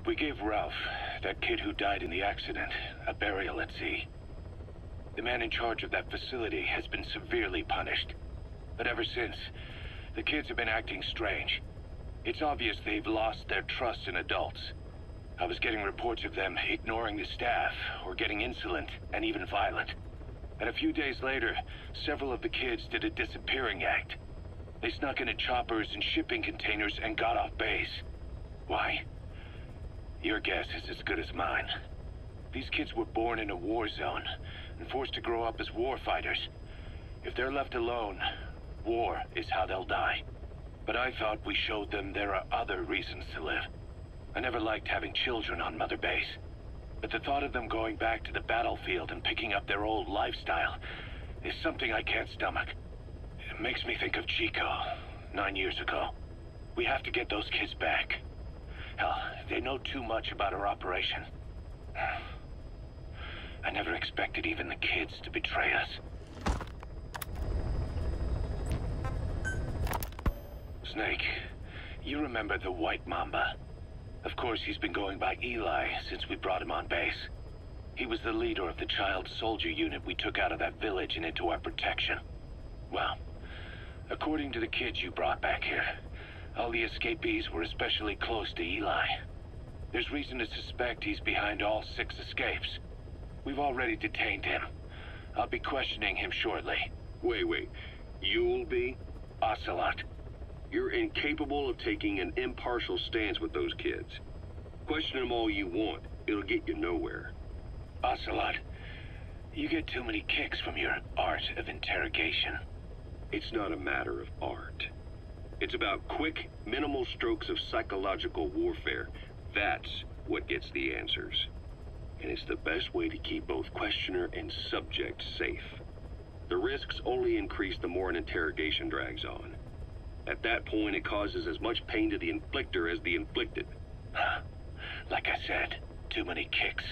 We gave Ralph, that kid who died in the accident, a burial at sea. The man in charge of that facility has been severely punished. But ever since, the kids have been acting strange. It's obvious they've lost their trust in adults. I was getting reports of them ignoring the staff, or getting insolent, and even violent. And a few days later, several of the kids did a disappearing act. They snuck into choppers and shipping containers and got off base. Why? Your guess is as good as mine. These kids were born in a war zone, and forced to grow up as war fighters. If they're left alone, war is how they'll die. But I thought we showed them there are other reasons to live. I never liked having children on Motherbase. But the thought of them going back to the battlefield and picking up their old lifestyle is something I can't stomach. It makes me think of Chico, 9 years ago. We have to get those kids back. Hell, they know too much about our operation. I never expected even the kids to betray us. Snake, you remember the White Mamba? Of course, he's been going by Eli since we brought him on base. He was the leader of the child soldier unit we took out of that village and into our protection. Well, according to the kids you brought back here, all the escapees were especially close to Eli. There's reason to suspect he's behind all 6 escapes. We've already detained him. I'll be questioning him shortly. Wait. You'll be? Ocelot. You're incapable of taking an impartial stance with those kids. Question them all you want. It'll get you nowhere. Ocelot, you get too many kicks from your art of interrogation. It's not a matter of art. It's about quick, minimal strokes of psychological warfare. That's what gets the answers. And it's the best way to keep both questioner and subject safe. The risks only increase the more an interrogation drags on. At that point, it causes as much pain to the inflictor as the inflicted. Like I said, too many kicks.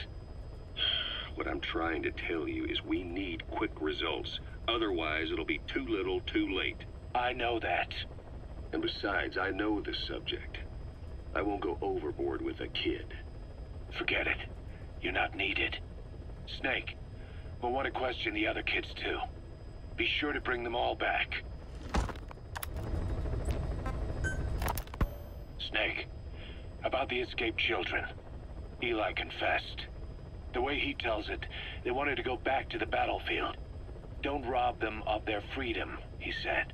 What I'm trying to tell you is we need quick results. Otherwise, it'll be too little, too late. I know that. And besides, I know the subject. I won't go overboard with a kid. Forget it. You're not needed. Snake, we'll want to question the other kids too. Be sure to bring them all back. Snake, about the escaped children. Eli confessed. The way he tells it, they wanted to go back to the battlefield. Don't rob them of their freedom, he said.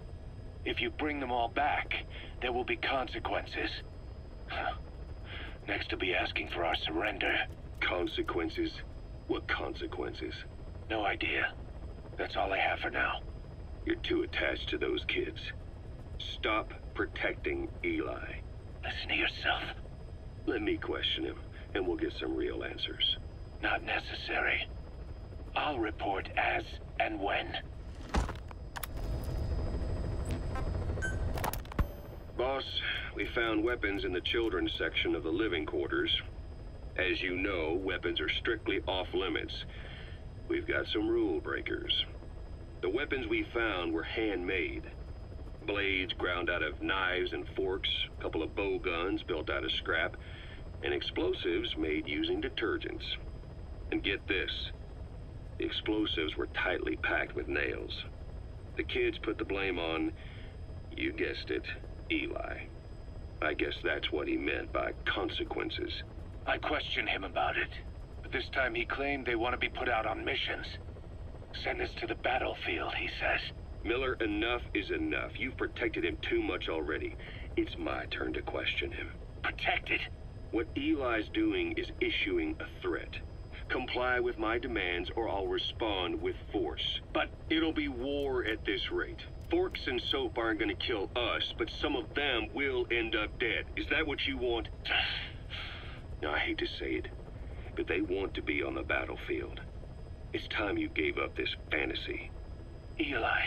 If you bring them all back, there will be consequences. Next, he'll be asking for our surrender. Consequences? What consequences? No idea. That's all I have for now. You're too attached to those kids. Stop protecting Eli. Listen to yourself. Let me question him, and we'll get some real answers. Not necessary. I'll report as and when. Boss, we found weapons in the children's section of the living quarters. As you know, weapons are strictly off limits. We've got some rule breakers. The weapons we found were handmade. Blades ground out of knives and forks, a couple of bow guns built out of scrap, and explosives made using detergents. And get this, the explosives were tightly packed with nails. The kids put the blame on, you guessed it, Eli. I guess that's what he meant by consequences. I questioned him about it, but this time he claimed they want to be put out on missions. Send us to the battlefield, he says. Miller, enough is enough. You've protected him too much already. It's my turn to question him. Protected? What Eli's doing is issuing a threat. Comply with my demands or I'll respond with force. But it'll be war at this rate. Forks and soap aren't gonna kill us, but some of them will end up dead. Is that what you want? Now, I hate to say it, but they want to be on the battlefield. It's time you gave up this fantasy. Eli,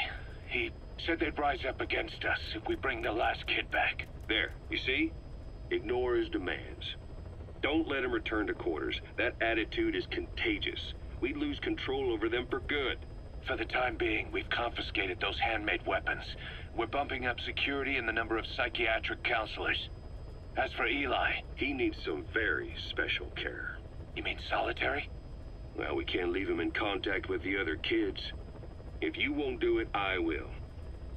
he said they'd rise up against us if we bring the last kid back. There, you see? Ignore his demands. Don't let him return to quarters. That attitude is contagious. We'd lose control over them for good. For the time being, we've confiscated those handmade weapons. We're bumping up security and the number of psychiatric counselors. As for Eli, he needs some very special care. you mean solitary? Well, we can't leave him in contact with the other kids. If you won't do it, I will.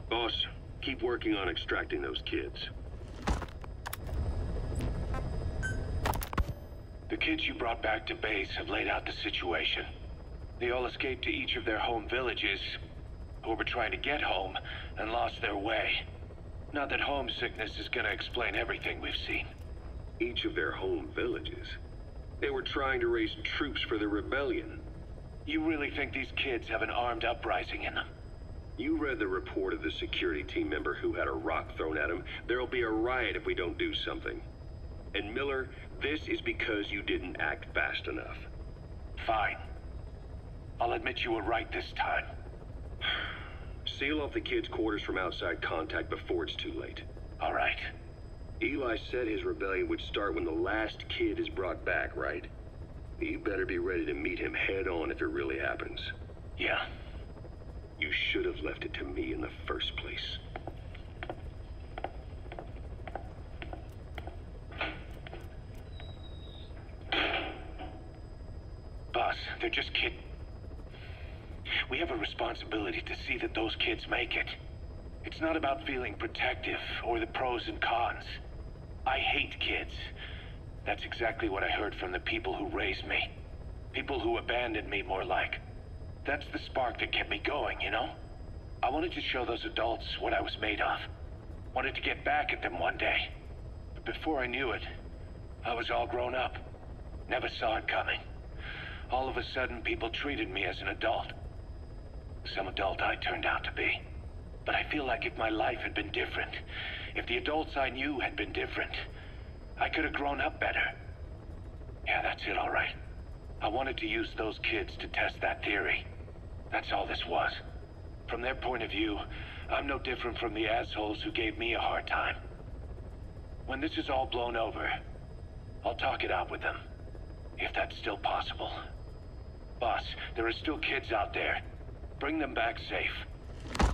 Boss, keep working on extracting those kids. The kids you brought back to base have laid out the situation. They all escaped to each of their home villages, or were trying to get home, and lost their way. Not that homesickness is gonna explain everything we've seen. Each of their home villages? They were trying to raise troops for the rebellion. You really think these kids have an armed uprising in them? You read the report of the security team member who had a rock thrown at him. There'll be a riot if we don't do something. And Miller, this is because you didn't act fast enough. Fine. I'll admit you were right this time. Seal off the kids' quarters from outside contact before it's too late. All right. Eli said his rebellion would start when the last kid is brought back, right? You better be ready to meet him head on if it really happens. Yeah. You should have left it to me in the first place. Boss, they're just kidding. We have a responsibility to see that those kids make it. It's not about feeling protective or the pros and cons. I hate kids. That's exactly what I heard from the people who raised me. People who abandoned me, more like. That's the spark that kept me going, you know? I wanted to show those adults what I was made of. Wanted to get back at them one day. But before I knew it, I was all grown up. Never saw it coming. All of a sudden, people treated me as an adult. Some adult I turned out to be. But I feel like if my life had been different, if the adults I knew had been different, I could have grown up better. Yeah, that's it, all right. I wanted to use those kids to test that theory. That's all this was. From their point of view, I'm no different from the assholes who gave me a hard time. When this is all blown over, I'll talk it out with them. If that's still possible. Boss, there are still kids out there. Bring them back safe.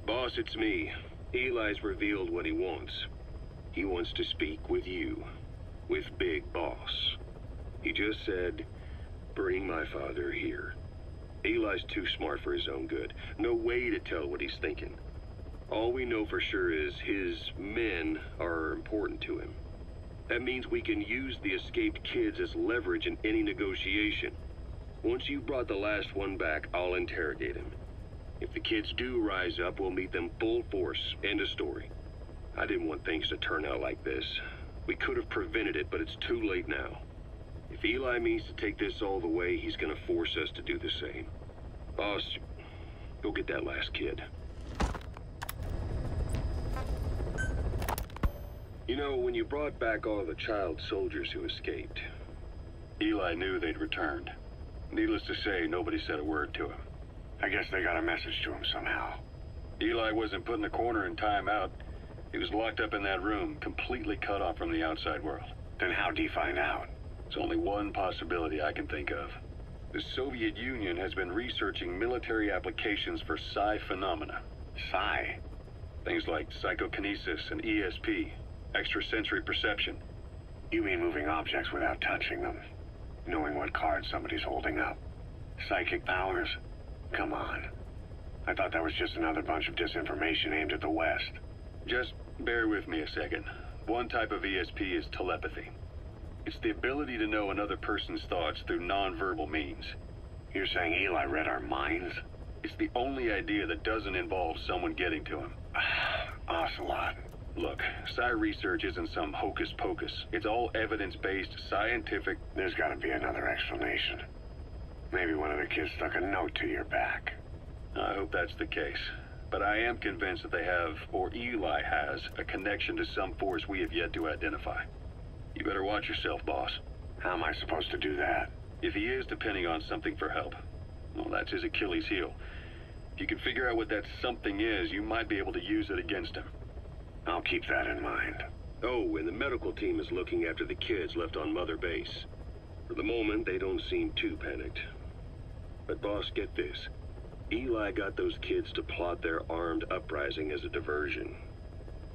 Boss, it's me. Eli's revealed what he wants. He wants to speak with you. With Big Boss. He just said, bring my father here. Eli's too smart for his own good. No way to tell what he's thinking. All we know for sure is his men are important to him. That means we can use the escaped kids as leverage in any negotiation. Once you brought the last one back, I'll interrogate him. If the kids do rise up, we'll meet them full force. End of story. I didn't want things to turn out like this. We could have prevented it, but it's too late now. If Eli means to take this all the way, he's gonna force us to do the same. Boss, go get that last kid. You know, when you brought back all the child soldiers who escaped, Eli knew they'd returned. Needless to say, nobody said a word to him. I guess they got a message to him somehow. Eli wasn't put in a corner in timeout. He was locked up in that room, completely cut off from the outside world. Then how'd he find out? It's only one possibility I can think of. The Soviet Union has been researching military applications for psi phenomena. Psi? Things like psychokinesis and ESP, extrasensory perception. You mean moving objects without touching them? Knowing what card somebody's holding up? Psychic powers? Come on. I thought that was just another bunch of disinformation aimed at the West. Just bear with me a second. One type of ESP is telepathy. It's the ability to know another person's thoughts through nonverbal means. You're saying Eli read our minds? It's the only idea that doesn't involve someone getting to him. Ocelot. Look, psi research isn't some hocus pocus. It's all evidence-based, scientific... There's gotta be another explanation. Maybe one of the kids stuck a note to your back. I hope that's the case. But I am convinced that they have, or Eli has, a connection to some force we have yet to identify. You better watch yourself, boss. How am I supposed to do that? If he is depending on something for help, well, that's his Achilles heel. If you can figure out what that something is, you might be able to use it against him. I'll keep that in mind. Oh, and the medical team is looking after the kids left on Motherbase. For the moment, they don't seem too panicked. But boss, get this. Eli got those kids to plot their armed uprising as a diversion.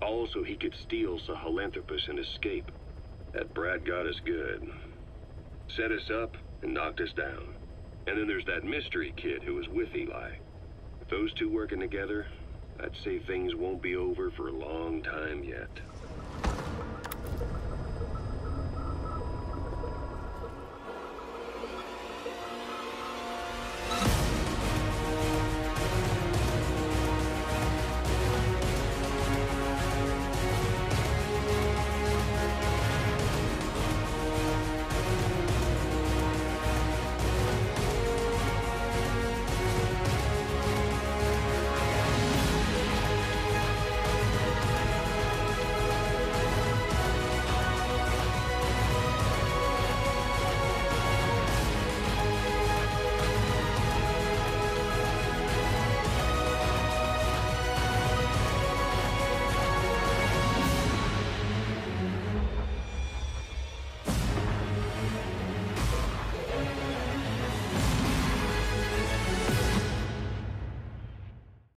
Also, he could steal Sahelanthropus and escape. That brat got us good. Set us up and knocked us down. And then there's that mystery kid who was with Eli. With those two working together, I'd say things won't be over for a long time yet.